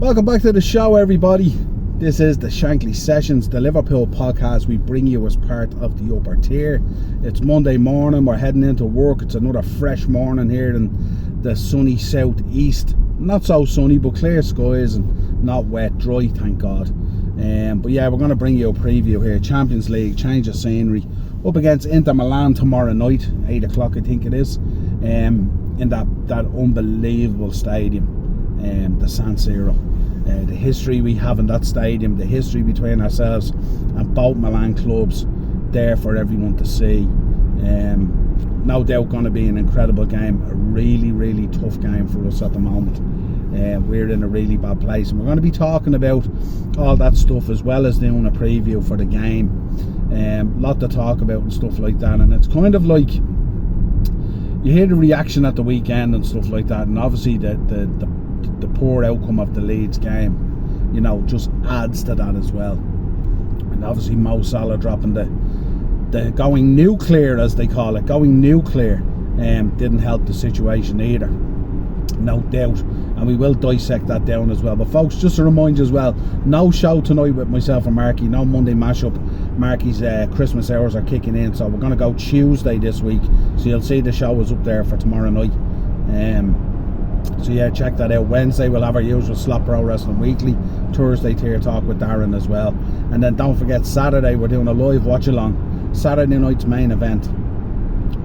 Welcome back to the show, everybody. This is the Shankly Sessions, the Liverpool podcast we bring you as part of the upper tier. It's Monday morning, we're heading into work. It's another fresh morning here in the sunny southeast. Not so sunny, but clear skies and not wet, dry, thank God. But yeah, we're going to bring you a preview here. Champions League, change of scenery, up against Inter Milan tomorrow night, 8 o'clock I think it is, in that unbelievable stadium, the San Siro. The history we have in that stadium, the history between ourselves and both Milan clubs, there for everyone to see. No doubt going to be an incredible game, a really tough game for us at the moment. We're in a really bad place, and we're going to be talking about all that stuff as well as doing a preview for the game. Lot to talk about and stuff like that, and it's kind of like you hear the reaction at the weekend and stuff like that, and obviously the poor outcome of the Leeds game, you know, just adds to that as well. And obviously Mo Salah dropping the going nuclear, as they call it, going nuclear, didn't help the situation either, no doubt, and we will dissect that down as well. But folks, just to remind you as well, no show tonight with myself and Marky, no Monday mashup. Marky's Christmas hours are kicking in, so we're going to go Tuesday this week, so you'll see the show is up there for tomorrow night. So yeah, check that out. Wednesday we'll have our usual Slot Pro Wrestling Weekly. Thursday Tier Talk with Darren as well. And then don't forget, Saturday we're doing a live watch along. Saturday night's main event,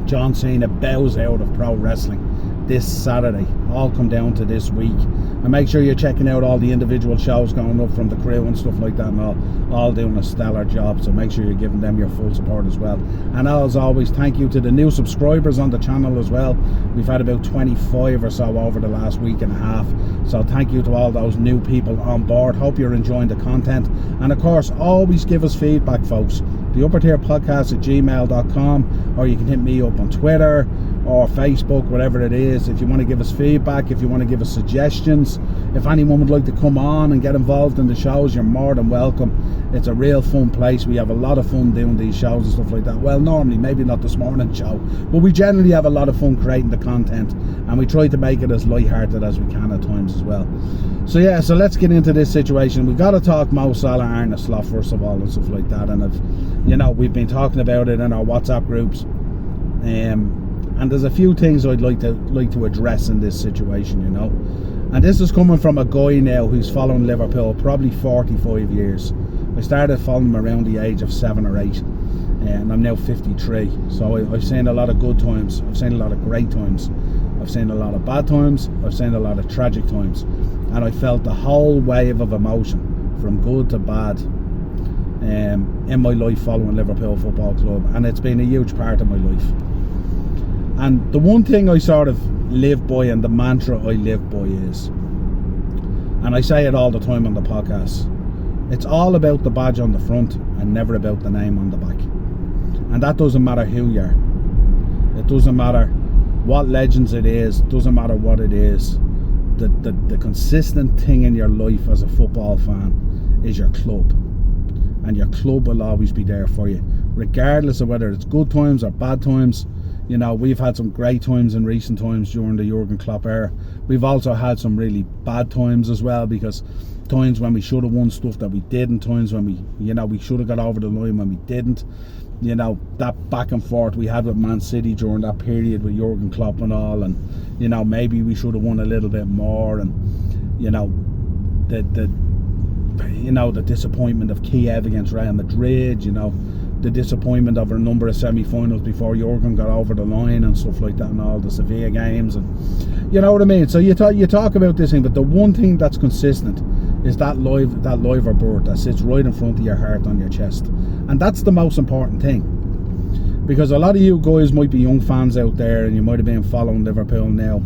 John Cena bows out of pro wrestling this Saturday. All come down to this week. And make sure you're checking out all the individual shows going up from the crew and stuff like that, and all doing a stellar job, so make sure you're giving them your full support as well. And as always, thank you to the new subscribers on the channel as well. We've had about 25 or so over the last week and a half, so thank you to all those new people on board. Hope you're enjoying the content, and of course always give us feedback, folks. The upper tier podcast at gmail.com, or you can hit me up on Twitter or Facebook, whatever it is, if you want to give us feedback, if you want to give us suggestions, if anyone would like to come on and get involved in the shows, you're more than welcome. It's a real fun place. We have a lot of fun doing these shows and stuff like that. Well, normally, maybe not this morning show, but we generally have a lot of fun creating the content, and we try to make it as light-hearted as we can at times as well. So yeah, so let's get into this situation. We've got to talk Mo Salah, Arne Slot first of all, and stuff like that, and you know, we've been talking about it in our WhatsApp groups, and there's a few things I'd like to address in this situation, you know. And this is coming from a guy now who's following Liverpool probably 45 years. I started following him around the age of 7 or 8, and I'm now 53. So I've seen a lot of good times, I've seen a lot of great times, I've seen a lot of bad times, I've seen a lot of tragic times, and I felt the whole wave of emotion from good to bad in my life following Liverpool Football Club, and it's been a huge part of my life. And the one thing I sort of live by, and the mantra I live by is, and I say it all the time on the podcast, it's all about the badge on the front and never about the name on the back. And that doesn't matter who you are. It doesn't matter what legends it is, doesn't matter what it is. The consistent thing in your life as a football fan is your club. And your club will always be there for you, regardless of whether it's good times or bad times. You know, we've had some great times in recent times during the Jurgen Klopp era. We've also had some really bad times as well, because times when we should have won stuff that we didn't, times when we should have got over the line when we didn't. You know, that back and forth we had with Man City during that period with Jurgen Klopp and all, and you know, maybe we should have won a little bit more, and you know, the disappointment of Kiev against Real Madrid, you know, the disappointment of a number of semi-finals before Jurgen got over the line and stuff like that, and all the Sevilla games, and you know what I mean. So you talk about this thing, but the one thing that's consistent is that liver bird that sits right in front of your heart on your chest, and that's the most important thing. Because a lot of you guys might be young fans out there, and you might have been following Liverpool now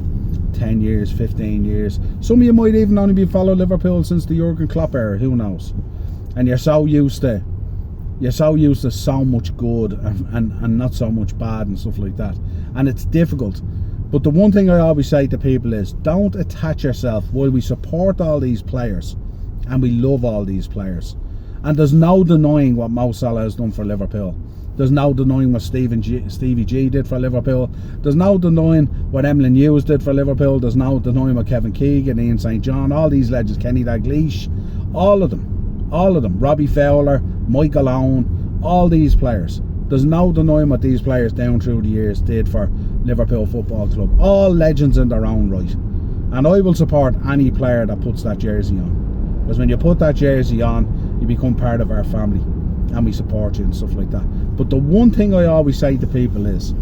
10 years, 15 years. Some of you might even only be following Liverpool since the Jurgen Klopp era, who knows? And you're so used to so much good and not so much bad and stuff like that, and it's difficult. But the one thing I always say to people is, don't attach yourself. While we support all these players and we love all these players, and there's no denying what Mo Salah has done for Liverpool, There's no denying what Stevie G did for Liverpool. There's no denying what Emlyn Hughes did for Liverpool. There's no denying what Kevin Keegan, Ian St John, all these legends, Kenny Dalglish, all of them, Robbie Fowler, Michael Owen, all these players. There's no denying what these players down through the years did for Liverpool Football Club. All legends in their own right. And I will support any player that puts that jersey on. Because when you put that jersey on, you become part of our family. And we support you and stuff like that. But the one thing I always say to people is,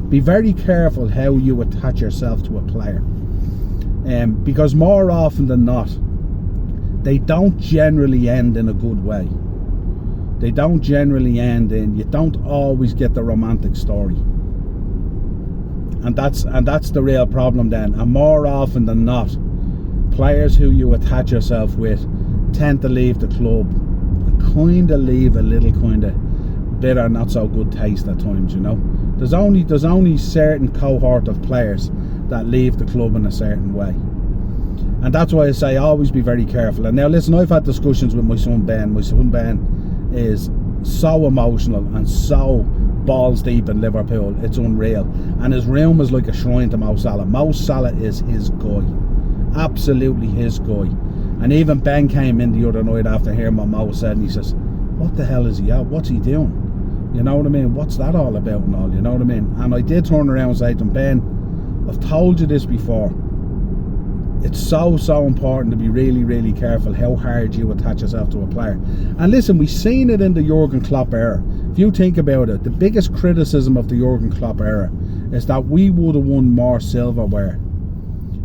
be very careful how you attach yourself to a player. Because more often than not, they don't generally end in a good way. They don't generally end in, you don't always get the romantic story. And that's the real problem then. And more often than not, players who you attach yourself with tend to leave the club and kind of leave a little kind of bitter, not so good taste at times, you know. There's only certain cohort of players that leave the club in a certain way. And that's why I say always be very careful. And now listen, I've had discussions with my son Ben. My son Ben is so emotional and so balls deep in Liverpool, it's unreal. And his room is like a shrine to Mo Salah. Mo Salah is his guy, absolutely his guy. And even Ben came in the other night after hearing what Mo said, and he says, what the hell is he at? What's he doing? You know what I mean? What's that all about and all, you know what I mean? And I did turn around and say to him, Ben, I've told you this before, it's so important to be really, really careful how hard you attach yourself to a player. And listen, we've seen it in the Jurgen Klopp era. If you think about it, the biggest criticism of the Jurgen Klopp era is that we would have won more silverware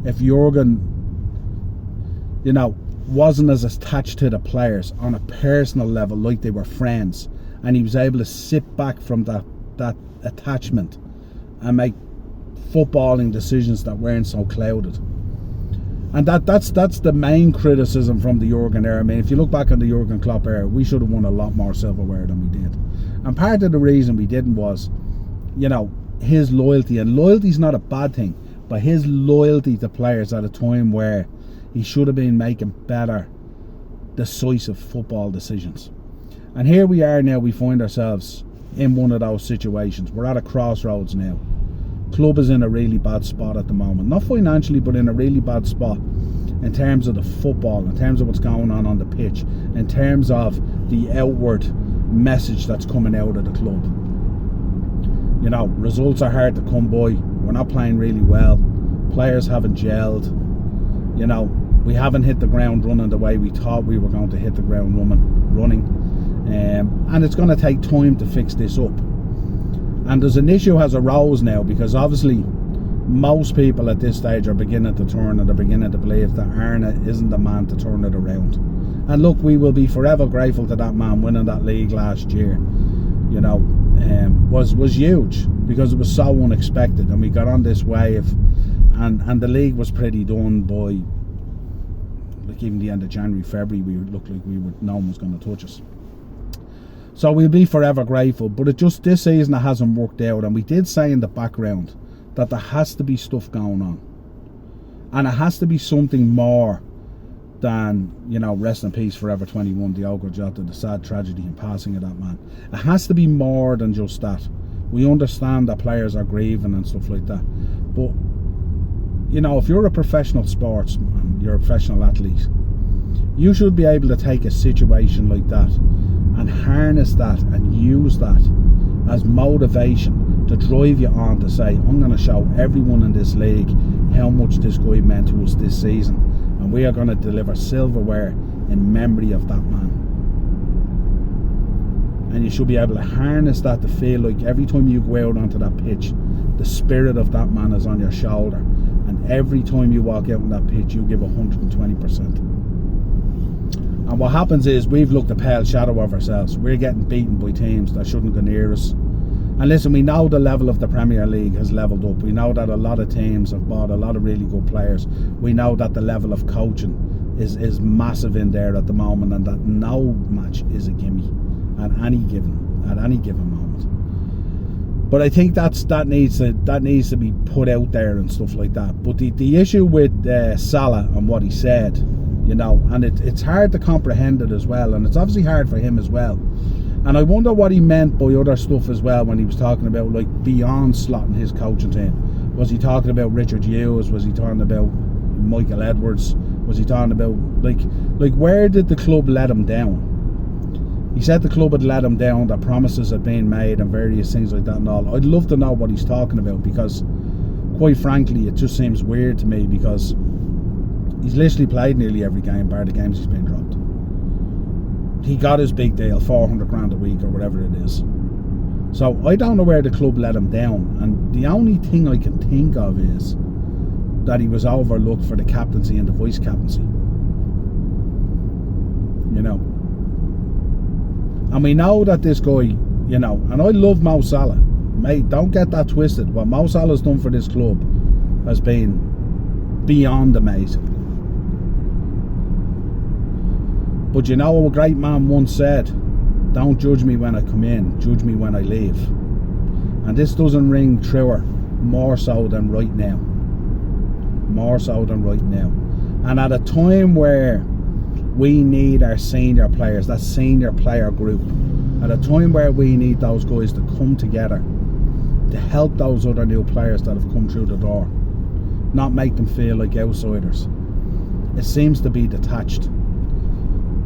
if Jurgen, you know, wasn't as attached to the players on a personal level, like they were friends, and he was able to sit back from that attachment and make footballing decisions that weren't so clouded. And that's the main criticism from the Jurgen era. I mean, if you look back on the Jurgen Klopp era, we should have won a lot more silverware than we did. And part of the reason we didn't was, you know, his loyalty. And loyalty's not a bad thing, but his loyalty to players at a time where he should have been making better, decisive football decisions. And here we are now, we find ourselves in one of those situations. We're at a crossroads now. Club is in a really bad spot at the moment, not financially, but in a really bad spot in terms of the football, in terms of what's going on the pitch, in terms of the outward message that's coming out of the club. You know, results are hard to come by. We're not playing really well. Players haven't gelled. You know, we haven't hit the ground running the way we thought we were going to hit the ground running. And it's going to take time to fix this up. And there's an issue has arose now, because obviously most people at this stage are beginning to turn, and they're beginning to believe that Arne isn't the man to turn it around. And look, we will be forever grateful to that man winning that league last year. You know, was huge, because it was so unexpected, and we got on this wave, and the league was pretty done by, like, even the end of January, February, we looked like no one was going to touch us. So we'll be forever grateful. But it just, this season, it hasn't worked out. And we did say in the background that there has to be stuff going on. And it has to be something more than, you know, rest in peace Forever 21, Diogo Jota, the sad tragedy and passing of that man. It has to be more than just that. We understand that players are grieving and stuff like that. But, you know, if you're a professional sportsman, you're a professional athlete, you should be able to take a situation like that and harness that and use that as motivation to drive you on to say, I'm going to show everyone in this league how much this guy meant to us this season, and we are going to deliver silverware in memory of that man. And you should be able to harness that to feel like every time you go out onto that pitch, the spirit of that man is on your shoulder, and every time you walk out on that pitch, you give 120%. And what happens is, we've looked a pale shadow of ourselves. We're getting beaten by teams that shouldn't go near us. And listen, we know the level of the Premier League has levelled up. We know that a lot of teams have bought a lot of really good players. We know that the level of coaching is massive in there at the moment, and that no match is a gimme at any given moment. But I think that needs to be put out there and stuff like that. But the issue with Salah and what he said, you know, and it's hard to comprehend it as well, and it's obviously hard for him as well, And I wonder what he meant by other stuff as well when he was talking about like beyond slotting his coaching team. Was he talking about Richard Hughes? Was he talking about Michael Edwards? Was he talking about like where did the club let him down? He said the club had let him down, that promises had been made and various things like that and all. I'd love to know what he's talking about, because quite frankly it just seems weird to me, because he's literally played nearly every game bar the games he's been dropped. He got his big deal, 400 grand a week or whatever it is. So I don't know where the club let him down, and the only thing I can think of is that he was overlooked for the captaincy and the vice captaincy. You know. And we know that this guy, you know, and I love Mo Salah. Mate, don't get that twisted. What Mo Salah's done for this club has been beyond amazing. But you know, a great man once said, don't judge me when I come in, judge me when I leave. And this doesn't ring truer more so than right now. More so than right now. And at a time where we need our senior players, that senior player group, at a time where we need those guys to come together to help those other new players that have come through the door, not make them feel like outsiders. It seems to be detached.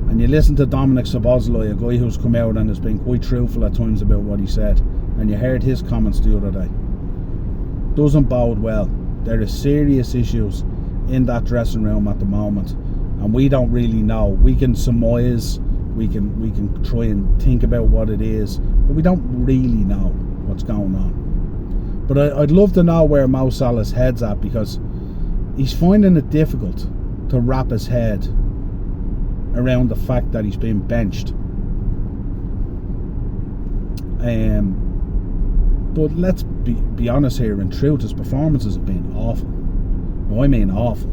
And you listen to Dominic Szoboszlai, a guy who's come out and has been quite truthful at times about what he said, and you heard his comments the other day. Doesn't bode well. There are serious issues in that dressing room at the moment, and we don't really know. We can surmise, we can try and think about what it is, but we don't really know what's going on. But I'd love to know where Mo Salah's head's at, because he's finding it difficult to wrap his head around the fact that he's been benched. But let's be honest here, in truth, his performances have been awful. No, I mean awful.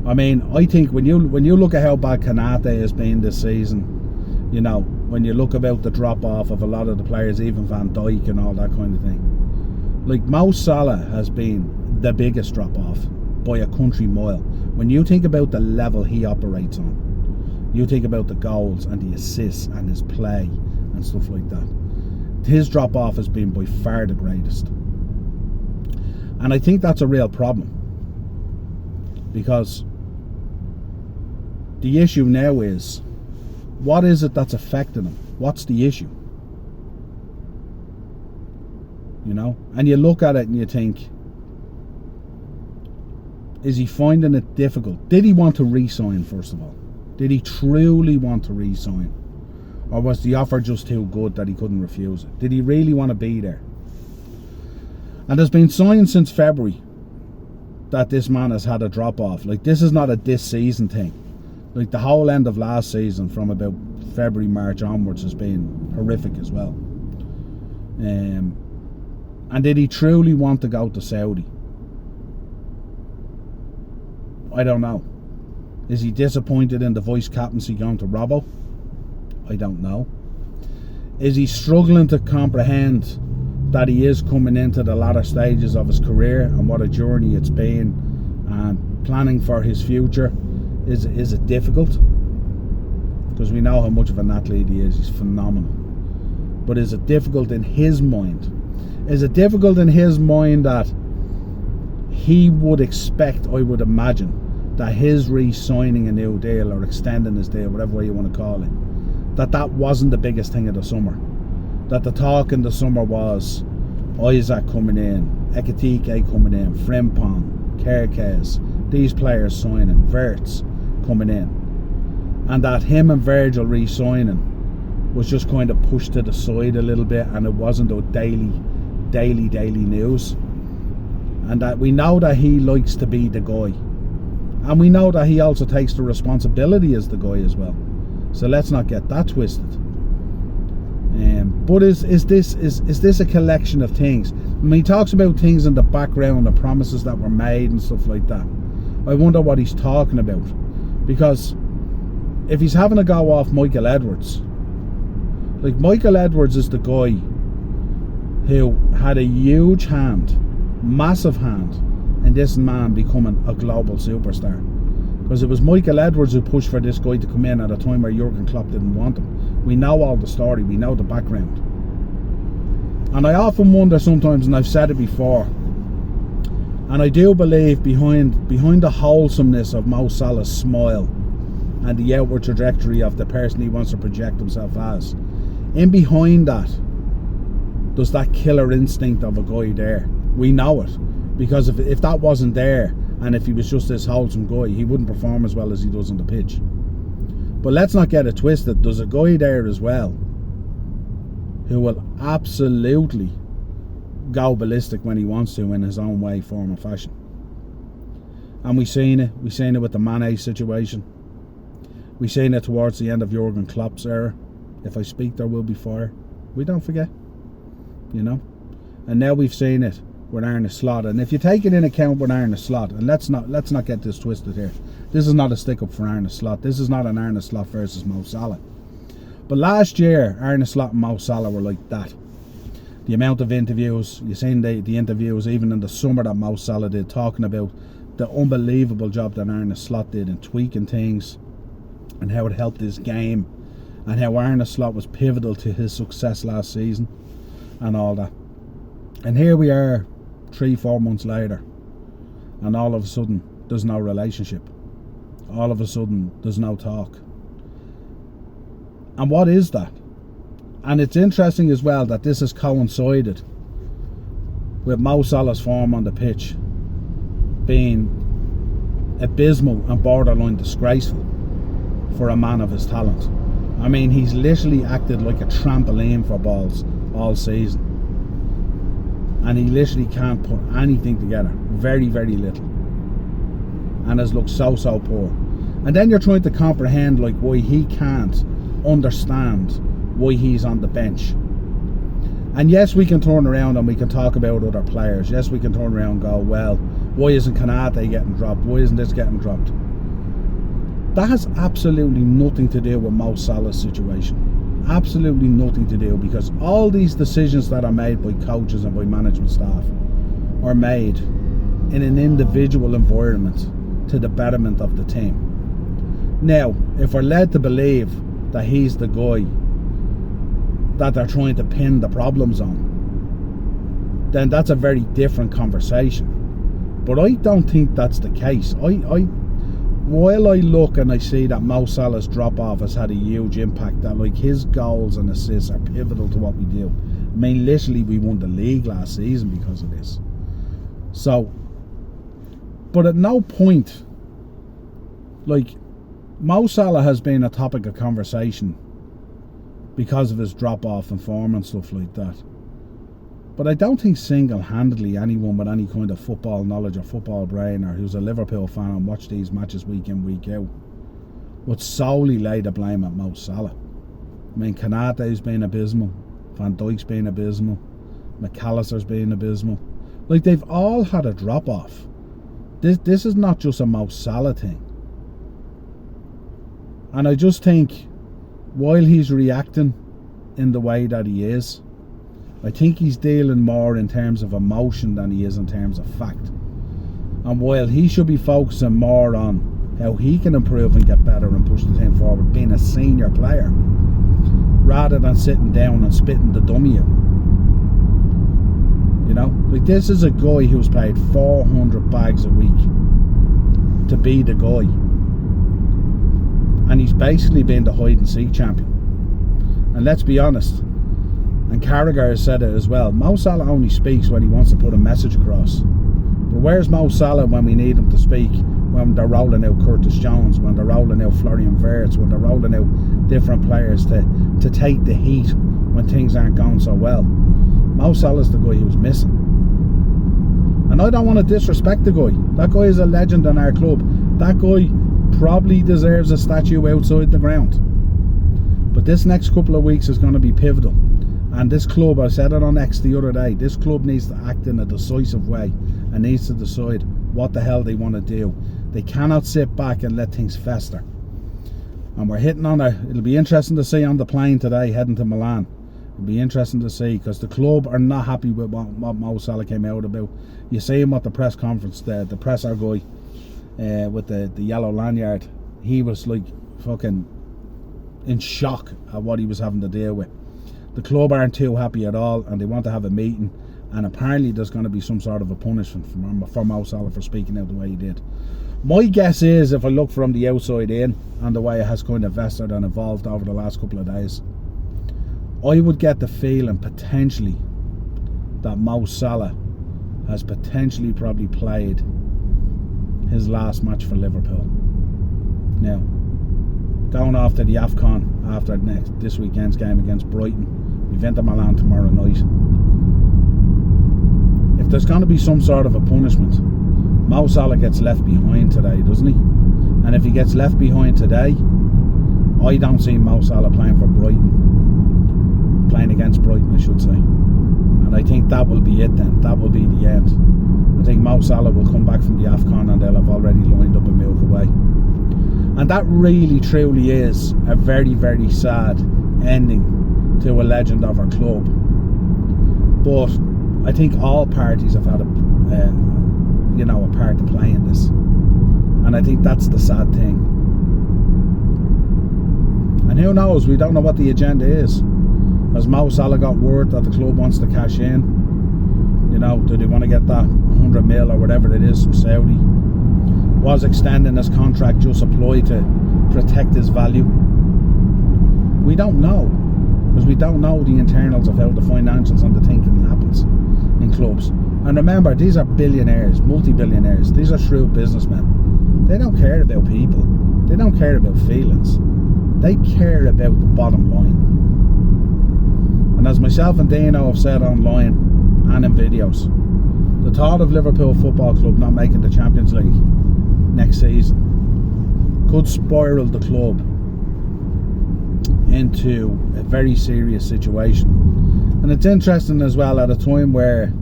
I mean, I think when you look at how bad Kanate has been this season, you know, when you look about the drop off of a lot of the players, even Van Dijk and all that kind of thing, like Mo Salah has been the biggest drop off by a country mile. When you think about the level he operates on, you think about the goals and the assists and his play and stuff like that, his drop off has been by far the greatest. And I think that's a real problem, because the issue now is, what is it that's affecting him? What's the issue? You know? And you look at it and you think, is he finding it difficult? Did he want to re-sign, first of all? Did he truly want to re-sign? Or was the offer just too good that he couldn't refuse it? Did he really want to be there? And there's been signs since February that this man has had a drop off. Like, this is not a this season thing. Like, the whole end of last season from about February, March onwards has been horrific as well. And did he truly want to go to Saudi? I don't know. Is he disappointed in the vice captaincy going to Robbo? I don't know. Is he struggling to comprehend that he is coming into the latter stages of his career and what a journey it's been, and planning for his future? Is it difficult? Because we know how much of an athlete he is. He's phenomenal. But is it difficult in his mind? Is it difficult in his mind that he would expect, I would imagine, that his re-signing a new deal or extending his deal, whatever way you want to call it, that wasn't the biggest thing of the summer? That the talk in the summer was Isaac coming in, Ekitike coming in, Frimpong, Kerkez, these players signing, Wirtz coming in, and that him and Virgil re-signing was just kind of pushed to the side a little bit, and it wasn't a daily news. And that we know that he likes to be the guy, and we know that he also takes the responsibility as the guy as well. So let's not get that twisted. But is this a collection of things? When he talks about things in the background, the promises that were made and stuff like that, I wonder what he's talking about. Because if he's having a go off Michael Edwards, like, Michael Edwards is the guy who had a huge hand, massive hand, in this man becoming a global superstar. Because it was Michael Edwards who pushed for this guy to come in at a time where Jurgen Klopp didn't want him. We know all the story, we know the background. And I often wonder sometimes, and I've said it before, and I do believe behind the wholesomeness of Mo Salah's smile and the outward trajectory of the person he wants to project himself as, in behind that, there's that killer instinct of a guy there. We know it. Because if that wasn't there, and if he was just this wholesome guy, he wouldn't perform as well as he does on the pitch. But let's not get it twisted. There's a guy there as well who will absolutely go ballistic when he wants to in his own way, form and fashion. And we've seen it with the Mane situation. We've seen it towards the end of Jurgen Klopp's era. If I speak, there will be fire. We don't forget, you know. And now we've seen it with Arne Slot. And if you take it in account with Arne Slot, and let's not get this twisted here. This is not a stick up for Arne Slot. This is not an Arne Slot versus Mo Salah. But last year, Arne Slot and Mo Salah were like that. The amount of interviews, you've seen the interviews even in the summer that Mo Salah did, talking about the unbelievable job that Arne Slot did in tweaking things and how it helped his game and how Arne Slot was pivotal to his success last season and all that. And here we are 3-4 months later, and all of a sudden there's no relationship. All of a sudden there's no talk. And what is that? And it's interesting as well that this has coincided with Mo Salah's form on the pitch being abysmal and borderline disgraceful for a man of his talent. I mean, he's literally acted like a trampoline for balls all season. And he literally can't put anything together. Very, very little. And has looked so poor. And then you're trying to comprehend like why he can't understand why he's on the bench. And yes, we can turn around and we can talk about other players. Yes, we can turn around and go, well, why isn't Kanate getting dropped? Why isn't this getting dropped? That has absolutely nothing to do with Mo Salah's situation. Absolutely nothing to do, because all these decisions that are made by coaches and by management staff are made in an individual environment to the betterment of the team. Now, if we're led to believe that he's the guy that they're trying to pin the problems on, then that's a very different conversation. But I don't think that's the case. While I look and I see that Mo Salah's drop-off has had a huge impact, that like his goals and assists are pivotal to what we do. I mean, literally we won the league last season because of this. So, but at no point, like, Mo Salah has been a topic of conversation because of his drop-off and form and stuff like that. But I don't think single-handedly anyone with any kind of football knowledge or football brain, or who's a Liverpool fan and watch these matches week in, week out, would solely lay the blame at Mo Salah. I mean, Kanate's been abysmal, Van Dijk's been abysmal, McAllister's been abysmal. Like, they've all had a drop-off. This is not just a Mo Salah thing. And I just think, while he's reacting in the way that he is, I think he's dealing more in terms of emotion than he is in terms of fact. And while he should be focusing more on how he can improve and get better and push the team forward, being a senior player, rather than sitting down and spitting the dummy out. You know, like, this is a guy who's paid 400 bags a week to be the guy. And he's basically been the hide and seek champion. And let's be honest, and Carragher has said it as well, Mo Salah only speaks when he wants to put a message across. But where's Mo Salah when we need him to speak? When they're rolling out Curtis Jones, when they're rolling out Florian Wirtz, when they're rolling out different players to take the heat when things aren't going so well. Mo Salah's the guy who's missing. And I don't want to disrespect the guy. That guy is a legend in our club. That guy probably deserves a statue outside the ground. But this next couple of weeks is going to be pivotal. And this club, I said it on X the other day, this club needs to act in a decisive way and needs to decide what the hell they want to do. They cannot sit back and let things fester. And we're hitting on it'll be interesting to see on the plane today heading to Milan. It'll be interesting to see, because the club are not happy with what Mo Salah came out about. You see him at the press conference, the presser guy with the yellow lanyard. He was like fucking in shock at what he was having to deal with. The club aren't too happy at all, and they want to have a meeting, and apparently there's going to be some sort of a punishment for Mo Salah for speaking out the way he did. My guess is, if I look from the outside in and the way it has kind of festered and evolved over the last couple of days, I would get the feeling potentially that Mo Salah has potentially probably played his last match for Liverpool. Now, going off to the AFCON after this weekend's game against Brighton, we've Inter Milan tomorrow night. If there's going to be some sort of a punishment, Mo Salah gets left behind today, doesn't he? And if he gets left behind today, I don't see Mo Salah playing for Brighton. Playing against Brighton, I should say. And I think that will be it then. That will be the end. I think Mo Salah will come back from the AFCON and they'll have already lined up a move away. And that really, truly is a very, very sad ending to a legend of our club. But I think all parties have had a part to play in this. And I think that's the sad thing. And who knows, we don't know what the agenda is. Has Mo Salah got word that the club wants to cash in? Do they want to get that 100 mil or whatever it is from Saudi? Was extending his contract just a ploy to protect his value? We don't know, because we don't know the internals of how the financials and the thinking happens in clubs. And remember, these are billionaires, multi-billionaires. These are shrewd businessmen. They don't care about people. They don't care about feelings. They care about the bottom line. And as myself and Dino have said online and in videos, the thought of Liverpool Football Club not making the Champions League next season could spiral the club into a very serious situation. And it's interesting as well, at a time where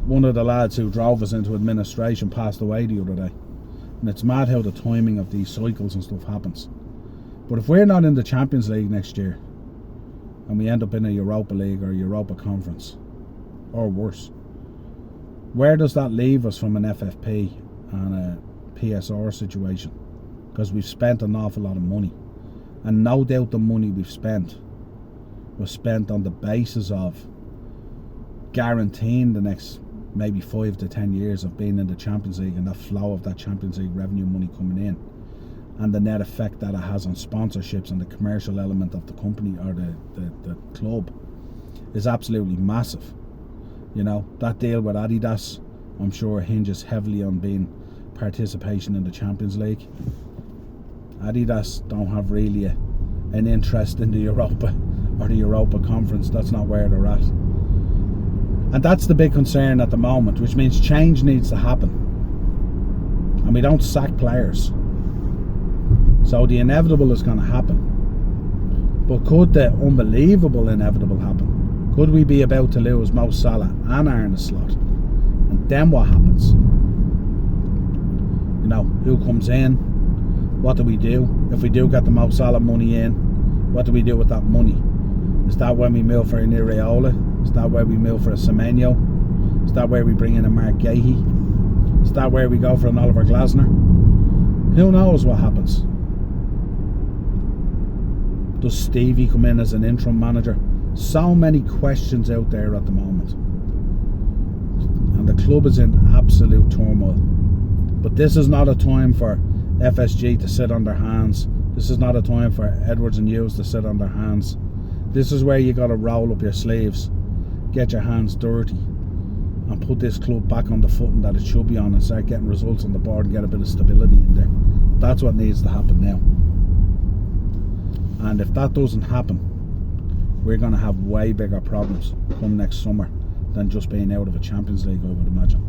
one of the lads who drove us into administration passed away the other day. And it's mad how the timing of these cycles and stuff happens. But if we're not in the Champions League next year and we end up in a Europa League or Europa Conference, or worse, where does that leave us from an FFP and a PSR situation? Because we've spent an awful lot of money, and no doubt the money we've spent was spent on the basis of guaranteeing the next maybe 5 to 10 years of being in the Champions League and that flow of that Champions League revenue money coming in, and the net effect that it has on sponsorships and the commercial element of the company or the club is absolutely massive. That deal with Adidas, I'm sure, hinges heavily on being participation in the Champions League. Adidas don't have really an interest in the Europa or the Europa Conference. That's not where they're at. And that's the big concern at the moment, which means change needs to happen. And we don't sack players. So the inevitable is going to happen. But could the unbelievable inevitable happen? Could we be about to lose Mo Salah and Arne Slot? And then what happens? Who comes in? What do we do? If we do get the Mo Salah money in, what do we do with that money? Is that when we move for an Iraola? Is that where we move for a Semenyo? Is that where we bring in a Mark Gahey? Is that where we go for an Oliver Glasner? Who knows what happens? Does Stevie come in as an interim manager? So many questions out there at the moment. And the club is in absolute turmoil. But this is not a time for FSG to sit on their hands. This is not a time for Edwards and Hughes to sit on their hands. This is where you got to roll up your sleeves, get your hands dirty, and put this club back on the footing that it should be on, and start getting results on the board and get a bit of stability in there. That's what needs to happen now. And if that doesn't happen, we're going to have way bigger problems come next summer than just being out of a Champions League, I would imagine.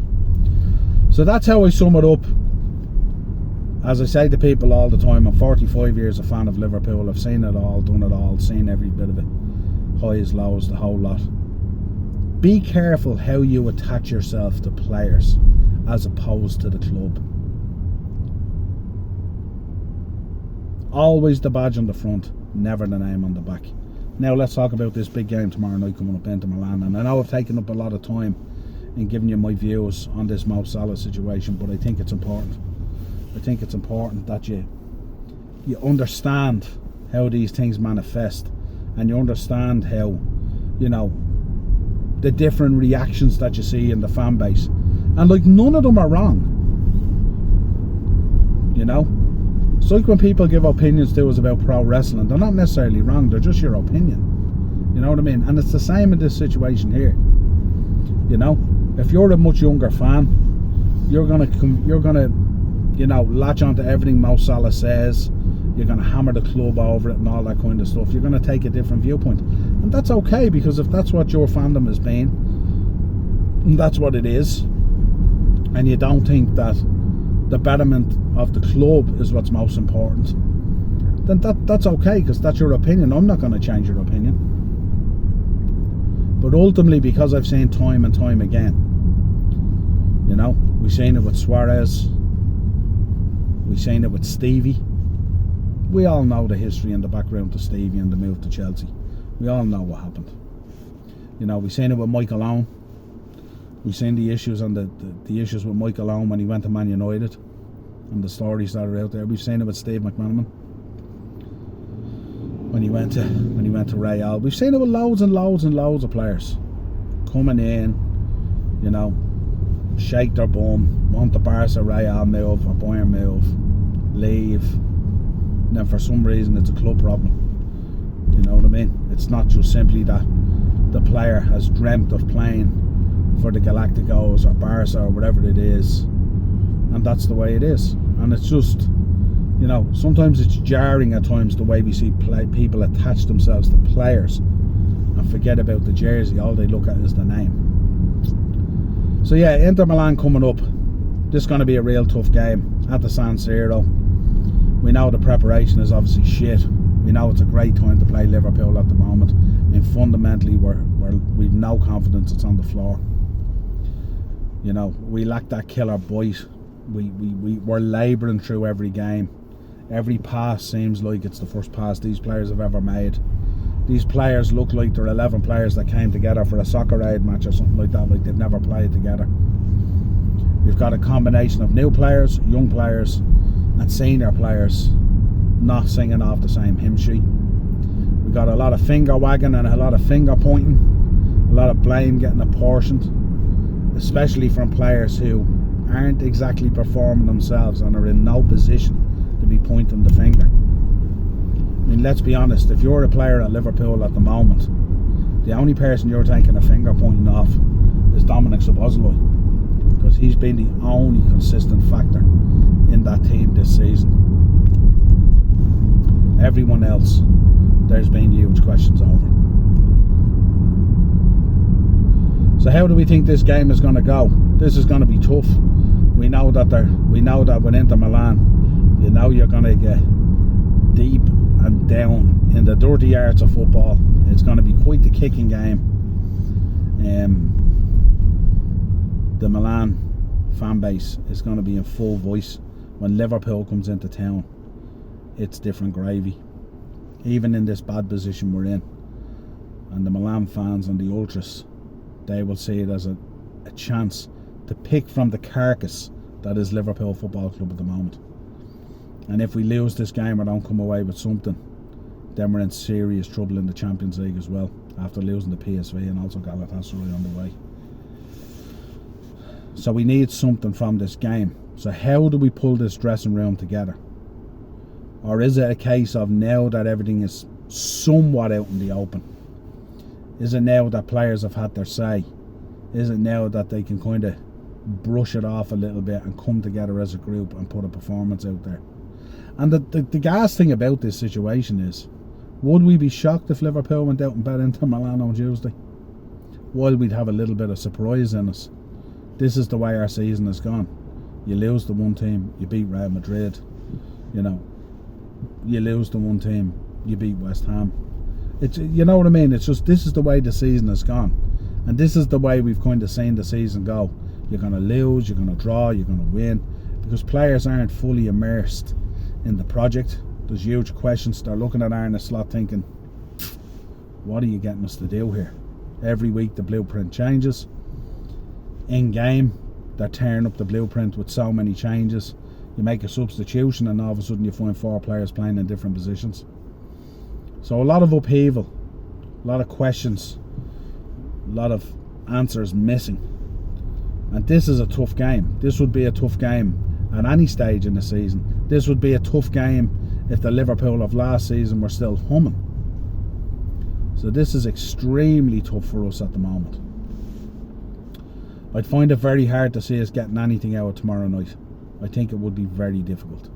So that's how I sum it up. As I say to people all the time, I'm 45 years a fan of Liverpool. I've seen it all, done it all, seen every bit of it. Highs, lows, the whole lot. Be careful how you attach yourself to players as opposed to the club. Always the badge on the front, never the name on the back. Now let's talk about this big game tomorrow night coming up into Milan. And I know I've taken up a lot of time in giving you my views on this Mo Salah situation, but I think it's important. I think it's important that you you understand how these things manifest, and you understand how, you know, the different reactions that you see in the fan base, and like none of them are wrong. You know, it's like when people give opinions to us about pro wrestling, they're not necessarily wrong, they're just your opinion. You know what I mean? And it's the same in this situation here. You know, if you're a much younger fan, you're gonna you know, latch onto everything Mo Salah says. You're gonna hammer the club over it and all that kind of stuff. You're gonna take a different viewpoint, and that's okay, because if that's what your fandom has been, and that's what it is, and you don't think that the betterment of the club is what's most important, then that's okay, because that's your opinion. I'm not going to change your opinion. But ultimately, because I've seen time and time again, you know, we've seen it with Suarez, we've seen it with Stevie. We all know the history and the background to Stevie and the move to Chelsea. We all know what happened. You know, we've seen it with Michael Owen. We've seen the issues and the issues with Michael Owen when he went to Man United, and the stories that are out there. We've seen it with Steve McManaman when he went to Real. We've seen it with loads and loads and loads of players coming in, you know, shake their bum, want the Barca Real move or Bayern move, leave, and then for some reason it's a club problem. You know what I mean? It's not just simply that the player has dreamt of playing for the Galacticos or Barca or whatever it is, and that's the way it is. And it's just, you know, sometimes it's jarring at times the way we see people attach themselves to players and forget about the jersey. All they look at is the name. So yeah, Inter Milan coming up. This is going to be a real tough game at the San Siro. We know the preparation is obviously shit. We know it's a great time to play Liverpool at the moment. I mean, fundamentally, we've no confidence it's on the floor. You know, we lack that killer bite. We're labouring through every game. Every pass seems like it's the first pass these players have ever made. These players look like they're 11 players that came together for a soccer aid match or something like that, like they've never played together. We've got a combination of new players, young players, and senior players not singing off the same hymn sheet. We've got a lot of finger wagging and a lot of finger pointing, a lot of blame getting apportioned, especially from players who aren't exactly performing themselves and are in no position to be pointing the finger. I mean, let's be honest, if you're a player at Liverpool at the moment, the only person you're taking a finger pointing off is Dominic Szoboszlai, because he's been the only consistent factor in that team this season. Everyone else, there's been huge questions over. So how do we think this game is going to go? This is going to be tough. We know that with Inter Milan, you know, you're going to get deep and down in the dirty arts of football. It's going to be quite the kicking game. The Milan fan base is going to be in full voice when Liverpool comes into town. It's different gravy, even in this bad position we're in. And the Milan fans and the ultras, they will see it as a chance to pick from the carcass that is Liverpool Football Club at the moment. And if we lose this game or don't come away with something, then we're in serious trouble in the Champions League as well, after losing the PSV and also Galatasaray on the way. So we need something from this game. So how do we pull this dressing room together? Or is it a case of, now that everything is somewhat out in the open, is it now that players have had their say? Is it now that they can kind of brush it off a little bit and come together as a group and put a performance out there? And the gas thing about this situation is, would we be shocked if Liverpool went out and bet Inter Milan on Tuesday? While we'd have a little bit of surprise in us. This is the way our season has gone. You lose the one team, you beat Real Madrid. You know, you lose the one team, you beat West Ham. It's, you know what I mean? It's just, this is the way the season has gone. And this is the way we've kind of seen the season go. You're going to lose, you're going to draw, you're going to win. Because players aren't fully immersed in the project. There's huge questions. They're looking at Arne Slot thinking, what are you getting us to do here? Every week the blueprint changes. In game, they're tearing up the blueprint with so many changes. You make a substitution and all of a sudden you find 4 players playing in different positions. So a lot of upheaval, a lot of questions, a lot of answers missing. And this is a tough game. This would be a tough game at any stage in the season. This would be a tough game if the Liverpool of last season were still humming. So this is extremely tough for us at the moment. I'd find it very hard to see us getting anything out of tomorrow night. I think it would be very difficult.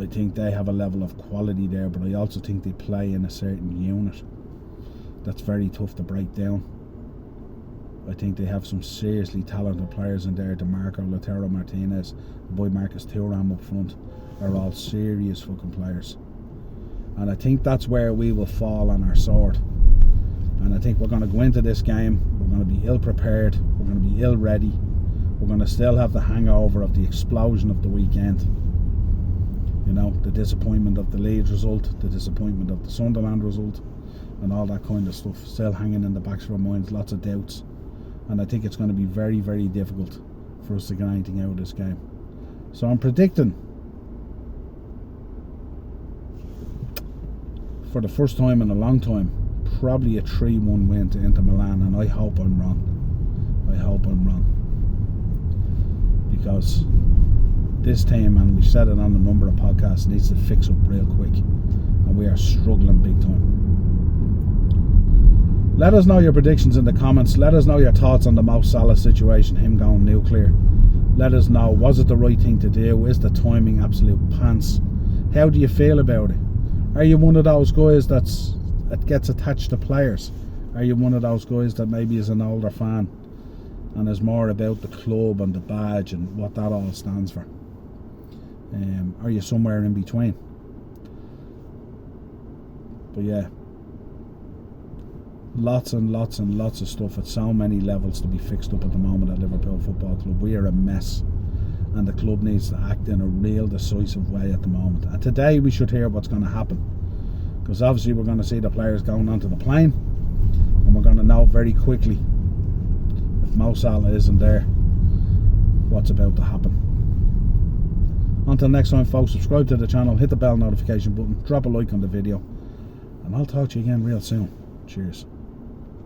I think they have a level of quality there, but I also think they play in a certain unit that's very tough to break down. I think they have some seriously talented players in there. DeMarco, Lautaro Martinez, the boy Marcus Thuram up front are all serious fucking players. And I think that's where we will fall on our sword. And I think we're going to go into this game, we're going to be ill prepared, we're going to be ill ready, we're going to still have the hangover of the explosion of the weekend. You know, the disappointment of the Leeds result, the disappointment of the Sunderland result, and all that kind of stuff still hanging in the backs of our minds, lots of doubts. And I think it's going to be very, very difficult for us to get anything out of this game. So I'm predicting, for the first time in a long time, probably a 3-1 win to Inter Milan, and I hope I'm wrong. I hope I'm wrong. Because this team, and we've said it on a number of podcasts, needs to fix up real quick. And we are struggling big time. Let us know your predictions in the comments. Let us know your thoughts on the Mo Salah situation, him going nuclear. Let us know, was it the right thing to do? Is the timing absolute pants? How do you feel about it? Are you one of those guys that gets attached to players? Are you one of those guys that maybe is an older fan and is more about the club and the badge and what that all stands for? Are you somewhere in between? But yeah, lots and lots and lots of stuff at so many levels to be fixed up at the moment at Liverpool Football Club. We are a mess, and the club needs to act in a real decisive way at the moment. And today we should hear what's going to happen, because obviously we're going to see the players going onto the plane, and we're going to know very quickly, if Mo Salah isn't there, what's about to happen. Until next time, folks, subscribe to the channel, hit the bell notification button, drop a like on the video, and I'll talk to you again real soon. Cheers.